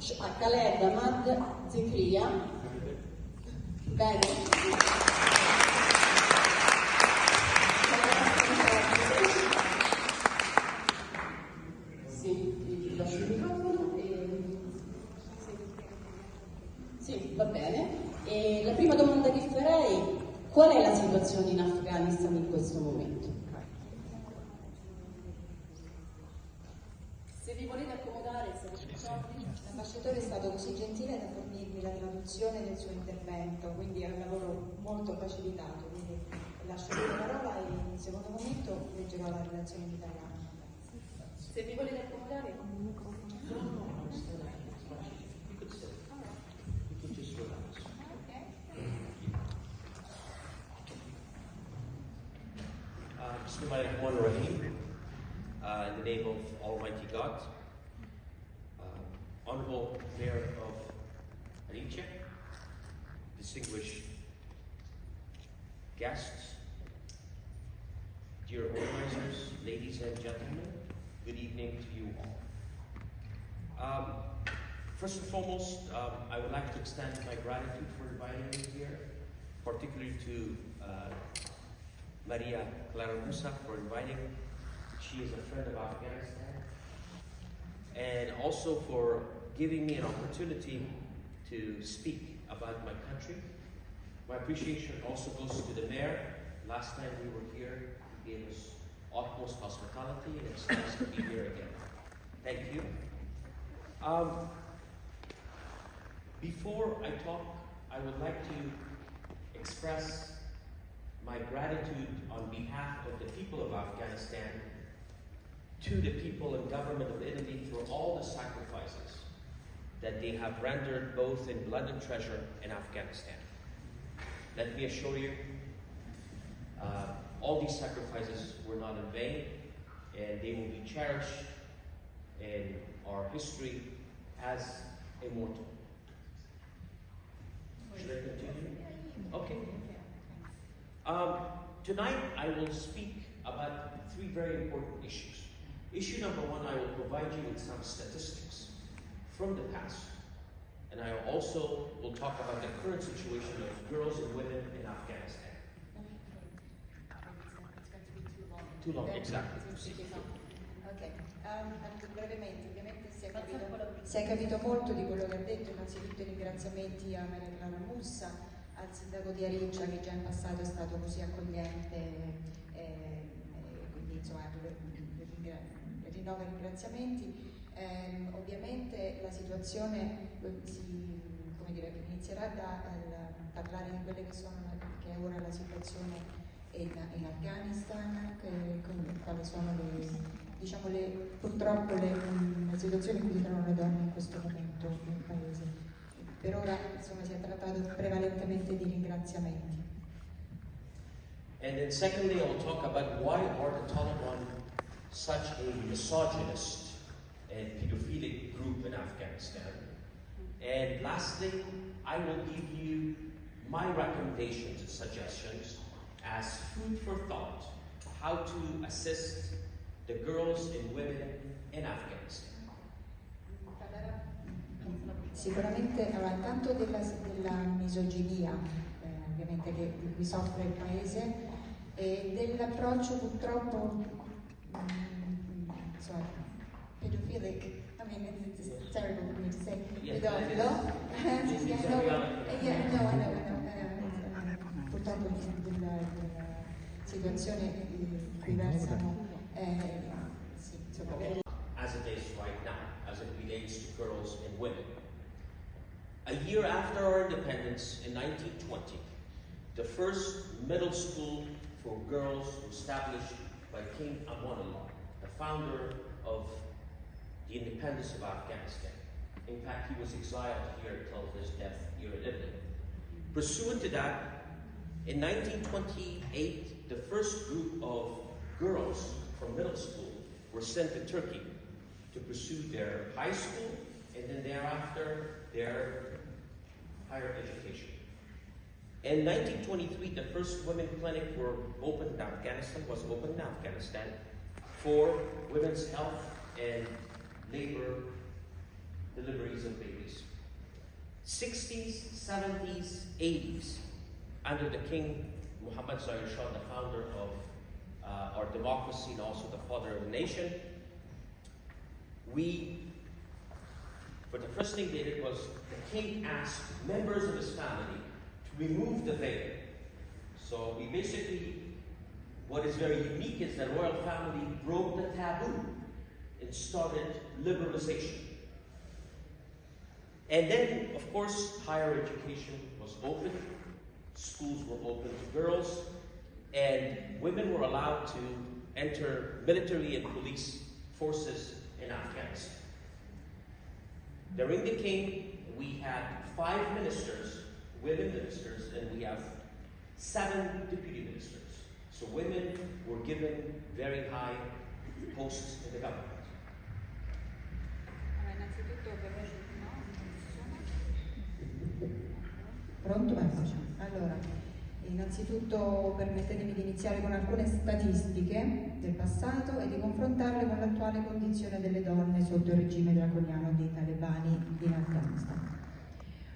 Khaled, zakaria. Bene. Sì, lascio il microfono. Sì, va bene. E la prima domanda che farei: qual è la situazione in Afghanistan in questo momento? Se vi volete accomodare, l'ambasciatore è stato così gentile da fornirmi la traduzione del suo intervento, quindi è un lavoro molto facilitato, quindi lascio la parola e in un secondo momento leggerò la relazione in italiano. Se vi volete accomodare, Bismillahirrahmanirrahim. In the name of Almighty God, Honorable Mayor of Arica, distinguished guests, dear organizers, ladies and gentlemen, good evening to you all. First and foremost, I would like to extend my gratitude for inviting me here, particularly to Maria Clara Musa for inviting me. She is a friend of Afghanistan, and also for giving me an opportunity to speak about my country. My appreciation also goes to the mayor. Last time we were here, he gave us utmost hospitality, and it's nice to be here again. Thank you. Before I talk, I would like to express my gratitude on behalf of the people of Afghanistan to the people and government of Italy for all the sacrifices that they have rendered both in blood and treasure in Afghanistan. Let me assure you, all these sacrifices were not in vain, and they will be cherished in our history as immortal. Should I continue? Okay. Tonight I will speak about three very important issues. Issue number one, I will provide you with some statistics from the past, and I also will talk about the current situation of girls and women in Afghanistan. Too long, exactly. Ok, brevemente, ovviamente si è capito molto di quello che ha detto. Innanzitutto i ringraziamenti a Maria Clara Mussa, al sindaco di Aricia che già in passato è stato così accogliente, quindi insomma rinnovo i ringraziamenti. Ovviamente la situazione inizierà da parlare di quelle che è ora la situazione in Afghanistan, quali sono purtroppo le situazioni in cui si trovano le donne in questo momento nel paese. Per ora insomma si è trattato prevalentemente di ringraziamenti. And then secondly, I will talk about why are the Taliban such a misogynist and pedophilic group in Afghanistan. And lastly, I will give you my recommendations and suggestions as food for thought, how to assist the girls and women in Afghanistan. Sicuramente, allora, intanto della misoginia, ovviamente di cui soffre il paese, e dell'approccio purtroppo pedophilic. I mean, it's terrible for me to say pedofilo. Purtroppo della situazione in cui versano. As it is right now, as it relates to girls and women. A year after our independence in 1920, the first middle school for girls was established by King Amanullah, the founder of the independence of Afghanistan. In fact, he was exiled here until his death here in Italy. Pursuant to that, in 1928, the first group of girls from middle school were sent to Turkey to pursue their high school and then thereafter their higher education. In 1923, the first women clinic was opened in Afghanistan for women's health and labor deliveries of babies. 60s, 70s, 80s, under the King Muhammad Zahir Shah, the founder of our democracy and also the father of the nation, but the first thing they did was the king asked members of his family to remove the veil. So we basically, what is very unique is the royal family broke the taboo and started liberalization. And then, of course, higher education was open, schools were open to girls, and women were allowed to enter military and police forces in Afghanistan. During the king, we had 5 ministers, women ministers, and we have 7 deputy ministers. So women were given very high posts in the government. Pronto? Allora, innanzitutto permettetemi di iniziare con alcune statistiche del passato e di confrontarle con l'attuale condizione delle donne sotto il regime draconiano dei talebani in Afghanistan.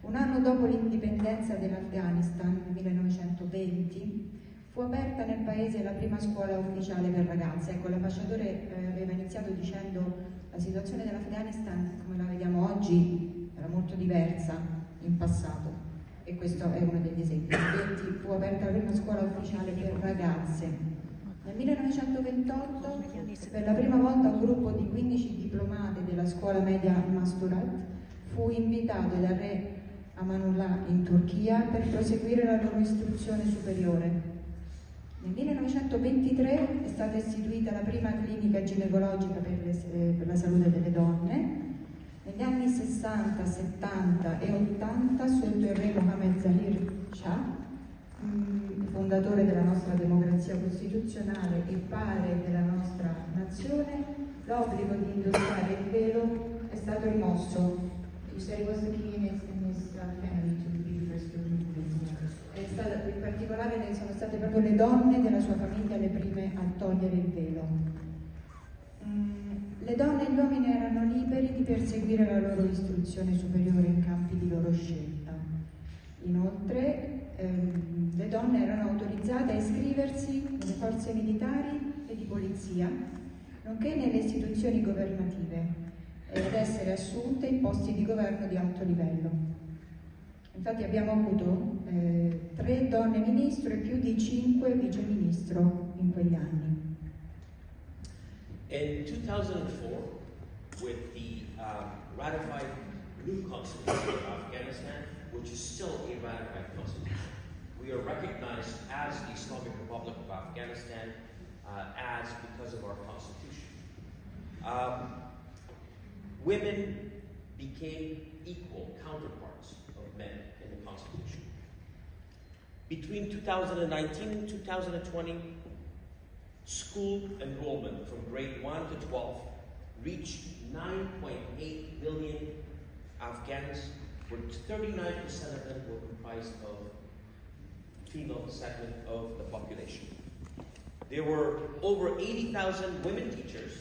Un anno dopo l'indipendenza dell'Afghanistan, nel 1920, fu aperta nel paese la prima scuola ufficiale per ragazze. Ecco, l'ambasciatore aveva iniziato dicendo la situazione dell'Afghanistan, come la vediamo oggi, era molto diversa in passato. E questo è uno degli esempi. Nel 20 fu aperta la prima scuola ufficiale per ragazze. Nel 1928, per la prima volta, un gruppo di 15 diplomate della scuola media Masturat fu invitato dal re Amanullah in Turchia per proseguire la loro istruzione superiore. Nel 1923 è stata istituita la prima clinica ginecologica per la salute delle donne. Negli anni 60, 70 e 80, sotto il re Mohammed Zahir Shah, fondatore della nostra democrazia costituzionale e padre della nostra nazione, l'obbligo di indossare il velo è stato rimosso. In particolare sono state proprio le donne della sua famiglia le prime a togliere il velo. Le donne e gli uomini erano liberi di perseguire la loro istruzione superiore in campi di loro scelta. Inoltre, le donne erano autorizzate a iscriversi nelle forze militari e di polizia, nonché nelle istituzioni governative, e ad essere assunte in posti di governo di alto livello. Infatti abbiamo avuto 3 donne ministro e più di 5 viceministro in quegli anni. In 2004, with the ratified new constitution of Afghanistan, which is still a ratified constitution, we are recognized as the Islamic Republic of Afghanistan as because of our constitution. Women became equal counterparts of men in the constitution. Between 2019 and 2020, school enrollment from grade 1 to 12 reached 9.8 million Afghans, where 39% of them were comprised of female segment of the population. There were over 80,000 women teachers.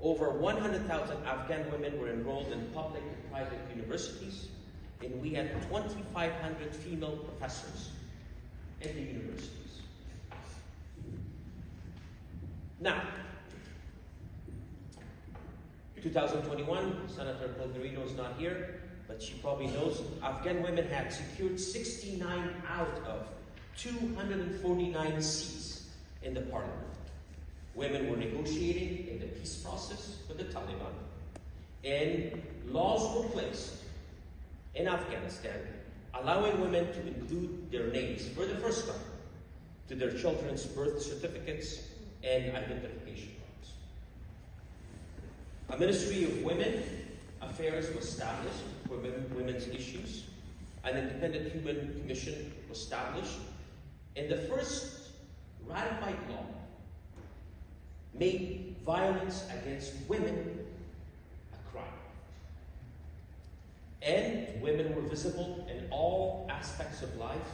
Over 100,000 Afghan women were enrolled in public and private universities, and we had 2,500 female professors in the universities. Now, 2021, Senator Pellegrino is not here, but she probably knows Afghan women had secured 69 out of 249 seats in the parliament. Women were negotiating in the peace process with the Taliban, and laws were placed in Afghanistan allowing women to include their names for the first time to their children's birth certificates and identification cards. A Ministry of Women Affairs was established for women's issues. An independent human commission was established, and the first ratified law made violence against women a crime. And women were visible in all aspects of life,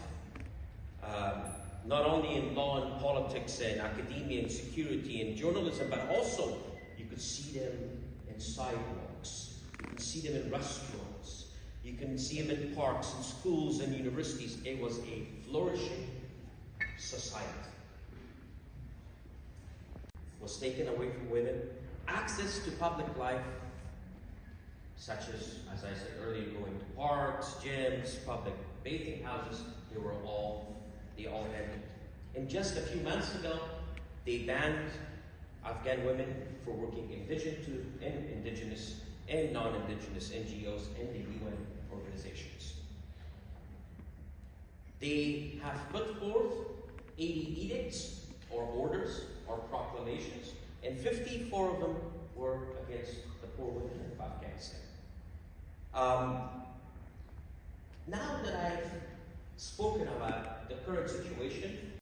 not only in law and politics and academia and security and journalism, but also you could see them in sidewalks, You can see them in restaurants. You can see them in parks and schools and universities. It was a flourishing society. It was taken away from women. Access to public life, such as I said earlier, going to parks, gyms, public bathing houses, they all ended. And just a few months ago, they banned Afghan women for working in indigenous and non-indigenous NGOs and the UN organizations. They have put forth 80 edicts or orders or proclamations, and 54 of them were against the poor women of Afghanistan. Now that I've spoken about the current situation,